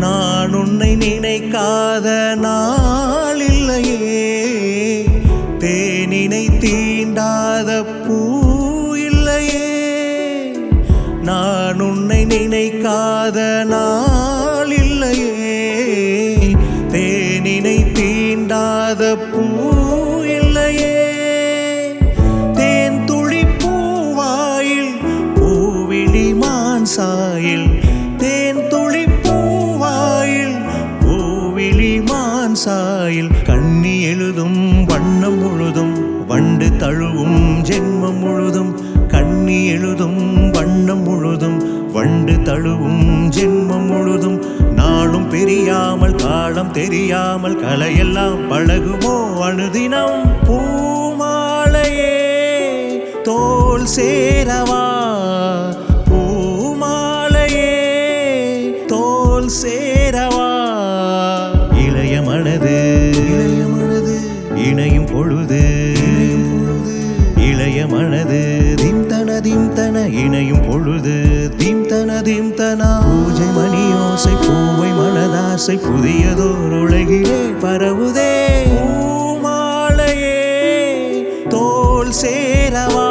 நான் உன்னை நினைக்காத நாள் இல்லையே, தேனினை தீண்டாத பூ இல்லையே. நான் உன்னை நினைக்காத நாள் இல்லையே, தேனினை தீண்டாத பூ இல்லையே. தேன் துளி பூவாயில் பூவிழி மான் சாயில், தேன் துளி பூவாயில் பூவிழி மான் சாயில். கண்ணி எழுதும் வண்ணம் முழுதும் வண்டு தழுவும் ஜென்மம் முழுதும், கண்ணி எழுதும் வண்ணம் முழுதும் வண்டு தழுவும் ஜென்மம் முழுதும். நாளும் தெரியாமல் காலம் தெரியாமல் கலையெல்லாம் பழகுமோ அனுதினம். பூமாலையே தோள் சேரவா, பூமாலையே தோள் சேரவா. இளைய மனது இணையும் பொழுது, இளைய மனது திம்தன இணையும் பொழுது, திம்தன பூஜை மணியோசை பூவை மனதாசை புதியதோர் உலகிலே பரவுதே. பூமாலையே தோள் சேரவா.